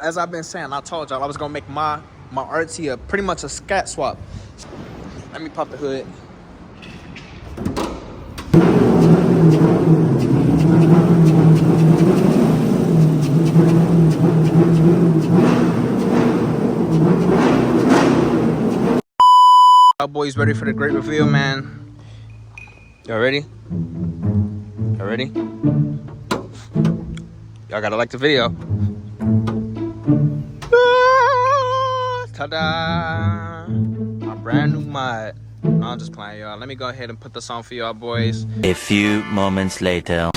As I've been saying, I told y'all I was gonna make my RT pretty much a scat swap. Let me pop the hood. Y'all boys ready for the great reveal, man? Y'all ready? Y'all ready? Y'all gotta like the video. Ta-da! My brand new mod. No, I'm just playing, y'all. Let me go ahead and put this on for y'all boys. A few moments later.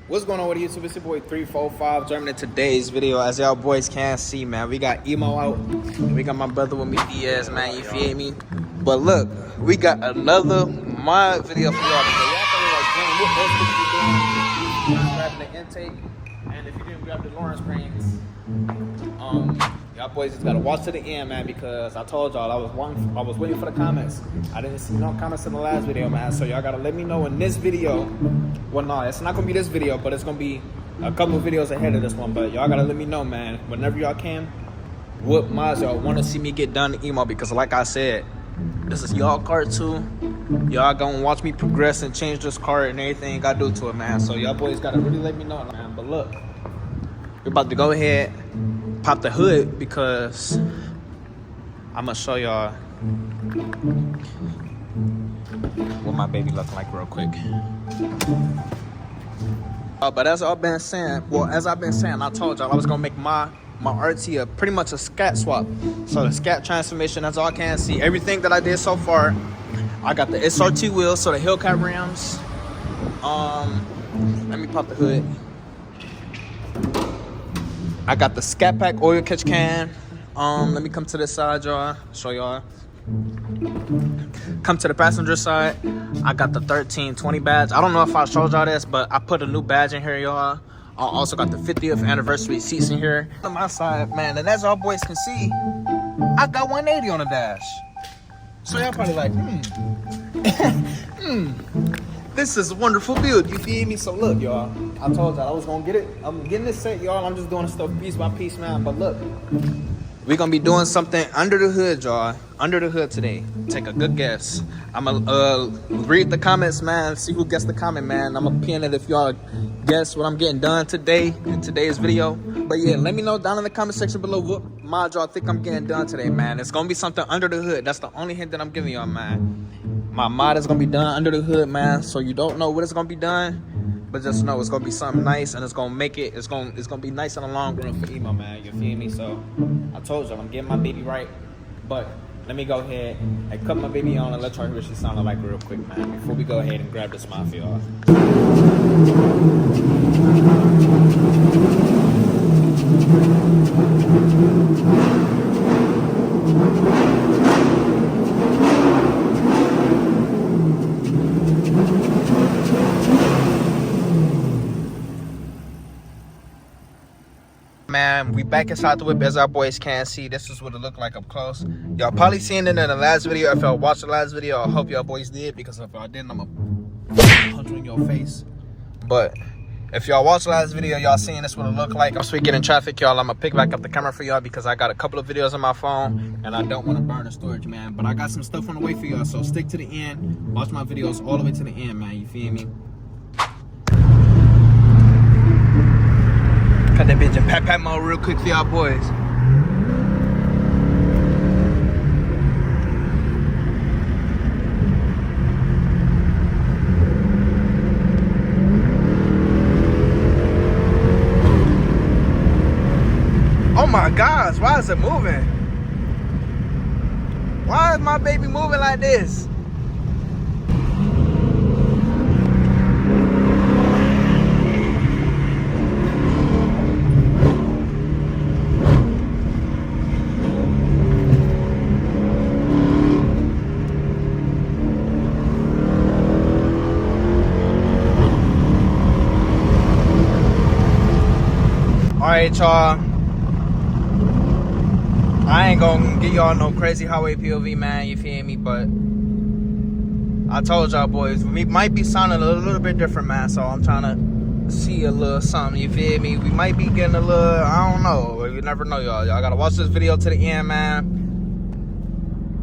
What's going on with YouTube? It's your boy 345 jumping in today's video. As y'all boys can see, man, we got Emo out. We got my brother with me, Diaz, man. You feel me? But look, we got another mod video for y'all. Y'all probably like, man, what else could you do? Grabbing the intake, and if you didn't grab the Lawrence cranes, y'all boys just gotta watch to the end, man, because I told y'all I was waiting for the comments. I didn't see no comments in the last video, man. So y'all gotta let me know in this video. Well, no, it's not gonna be this video, but it's gonna be a couple of videos ahead of this one. But y'all gotta let me know, man, whenever y'all can, what mods y'all want to see me get done to emo, because like I said, this is y'all card too. Y'all gonna watch me progress and change this card and everything I do to it, man. So y'all boys gotta really let me know, man. But look, we're about to go ahead, pop the hood, because I'm gonna show y'all what my baby looking like real quick. But as I've been saying, I told y'all I was gonna make my RT pretty much a scat swap. So the scat transformation, that's all I can see. Everything that I did so far, I got the SRT wheels, so the Hellcat rims. Let me pop the hood. I got the Scat Pack oil catch can. Let me come to this side, y'all. Show y'all. Come to the passenger side. I got the 1320 badge. I don't know if I showed y'all this, but I put a new badge in here, y'all. I also got the 50th anniversary seats in here. On my side, man, and as all boys can see, I got 180 on the dash. So y'all probably like, this is a wonderful build, you feel me? So look, y'all, I told y'all I was gonna get it. I'm getting this set, y'all. I'm just doing stuff piece by piece, man. But look, we're gonna be doing something under the hood, y'all. Under the hood today. Take a good guess. I'm gonna read the comments, man. See who gets the comment, man. I'm gonna pin it if y'all guess what I'm getting done today in today's video. But yeah, let me know down in the comment section below what mod y'all think I'm getting done today, man. It's gonna be something under the hood. That's the only hint that I'm giving y'all, man. My mod is gonna be done under the hood, man. So you don't know what it's gonna be done, but just know it's gonna be something nice, and it's gonna make it. It's gonna be nice in the long run for emo, man. You feel me? So I told you I'm getting my baby right, but let me go ahead and cut my baby on and let y'all hear what she sounded like real quick, man. Before we go ahead and grab this mod for y'all. Man, we back inside the whip. As our boys can see, this is what it looked like up close. Y'all probably seen it in the last video. If y'all watched the last video, I hope y'all boys did, because if y'all didn't, I'm gonna punch you in your face. But if y'all watched the last video, y'all seen this what it looked like. Once we get in traffic, y'all, I'm gonna pick back up the camera for y'all, because I got a couple of videos on my phone and I don't want to burn the storage, man. But I got some stuff on the way for y'all, so stick to the end. Watch my videos all the way to the end, man. You feel me? Cut that bitch in pat mode real quick for y'all boys. Oh my gosh, why is it moving? Why is my baby moving like this? Alright, y'all. I ain't gonna get y'all no crazy highway POV, man. You feel me? But I told y'all boys, we might be sounding a little bit different, man. So I'm trying to see a little something. You feel me? We might be getting a little, I don't know. You never know, y'all. Y'all gotta watch this video to the end, man.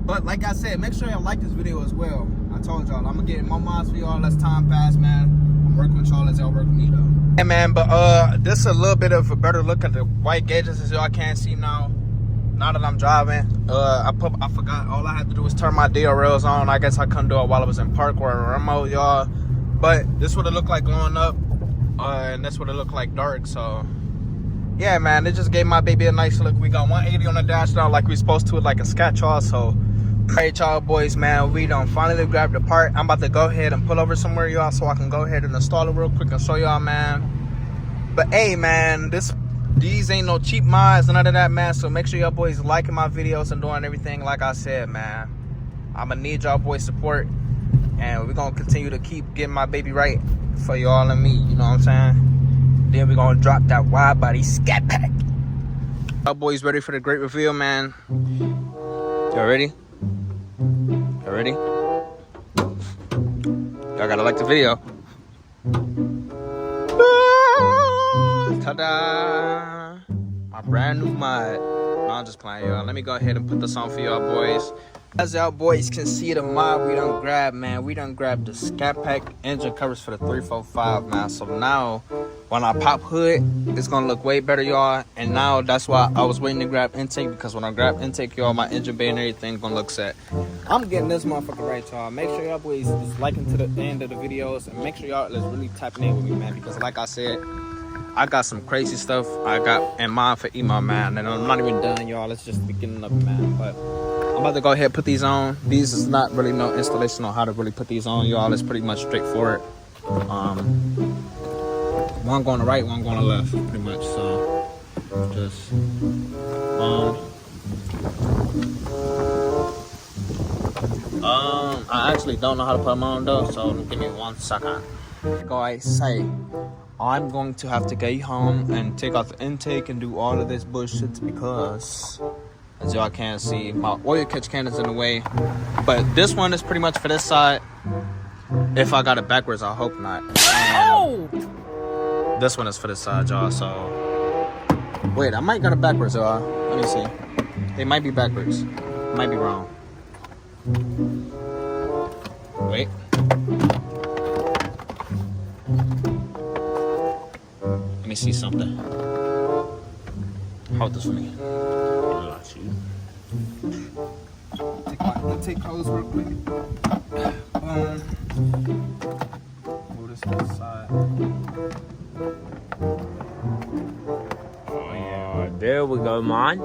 But like I said, make sure y'all like this video as well. I told y'all, I'm gonna get more mods for y'all as time pass, man. I'm working with y'all as y'all work with me, though. Hey, man, but this is a little bit of a better look at the white gauges as y'all can't see now. Now that I'm driving, I forgot all I had to do was turn my DRLs on. I guess I couldn't do it while I was in park or remote, y'all. But this would have looked like going up, and this would have looked like dark. So yeah, man, it just gave my baby a nice look. We got 180 on the dash now, like we supposed to, like a Scat, y'all. So alright, y'all boys, man, we done finally grabbed the part. I'm about to go ahead and pull over somewhere, y'all, so I can go ahead and install it real quick and show y'all, man. But hey, man, these ain't no cheap mods, none of that, man. So make sure y'all boys liking my videos and doing everything like I said, man. I'ma need y'all boys support, and we're gonna continue to keep getting my baby right for y'all and me, you know what I'm saying? Then we're gonna drop that wide body Scat Pack. Y'all boys ready for the great reveal, man? Y'all ready? Y'all ready? Y'all gotta like the video. Ta-da! My brand new mod. No, I'm just playing, y'all. Let me go ahead and put this on for y'all boys. As y'all boys can see, the mod we done grabbed, man. We done grabbed the Scat Pack engine covers for the 345, man. So now, when I pop hood, it's gonna look way better, y'all. And now, that's why I was waiting to grab intake, because when I grab intake, y'all, my engine bay and everything gonna look set. I'm getting this motherfucker right, y'all. Make sure y'all boys is liking to the end of the videos, and make sure y'all is really tapping in with me, man. Because like I said, I got some crazy stuff I got in mind for emo, man. And I'm not even done, y'all. It's just beginning of it, man. But I'm about to go ahead and put these on. These is not really no installation on how to really put these on, y'all. It's pretty much straightforward. One going to right, one going to left, pretty much. So just I actually don't know how to put them on though, so give me 1 second. Guys, say I'm going to have to get home and take out the intake and do all of this bullshit because, as y'all can't see, my oil catch can is in the way. But this one is pretty much for this side. If I got it backwards, I hope not. And this one is for this side, y'all. So wait, I might got it backwards, y'all. Let me see. It might be backwards. Might be wrong. Wait. Let me see something. Hold this for me. Take my intake hose real quick. Move this to the side. Oh yeah, there we go, man.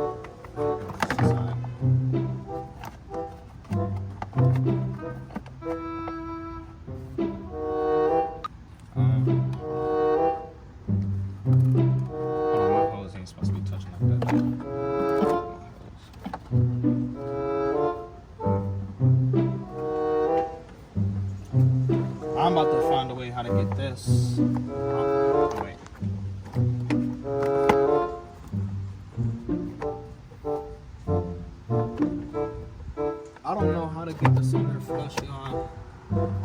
I'm about to find a way how to get this. Wait. I don't know how to get this on there flush, y'all.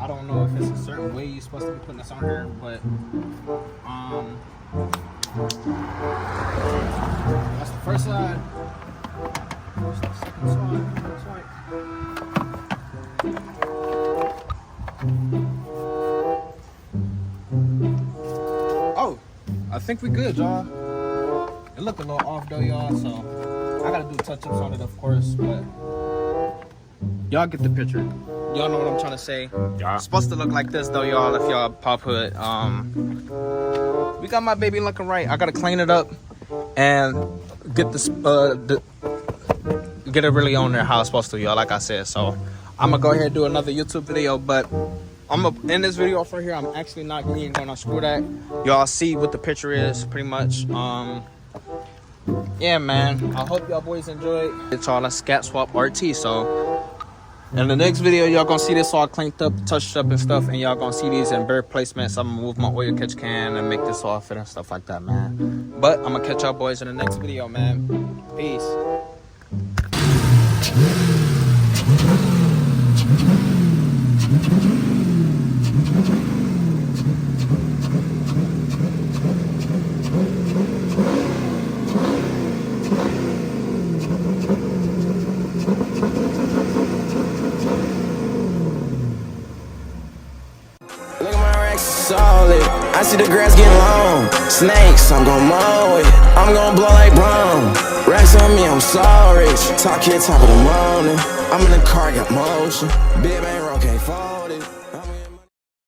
I don't know if it's a certain way you're supposed to be putting this on here, but that's the first side. That's the second side. That's right. Oh, I think we good, y'all. It looked a little off though, y'all, so I gotta do touch-ups on it, of course, but y'all get the picture. Y'all know what I'm trying to say. Yeah. It's supposed to look like this though, y'all, if y'all pop hood. We got my baby looking right. I gotta clean it up and get this get it really on there how it's supposed to, y'all, like I said. So I'm gonna go ahead and do another YouTube video, but I'm gonna end this video off right here. I'm actually not even gonna screw that. Y'all see what the picture is pretty much. Yeah, man, I hope y'all boys enjoyed. It's all a Scat Swap RT, so In the next video, y'all gonna see this all cleaned up, touched up and stuff, and y'all gonna see these in better placements. I'm gonna move my oil catch can and make this all fit and stuff like that, man. But I'm gonna catch y'all boys in the next video, man. Peace. Look at my racks solid. I see the grass getting long. Snakes, I'm gon' mow it. I'm gon' blow like brown. Racks on me, I'm sorry. Talk here, top of the morning. I'm in the car, got motion. Big bang roll, can't fold it.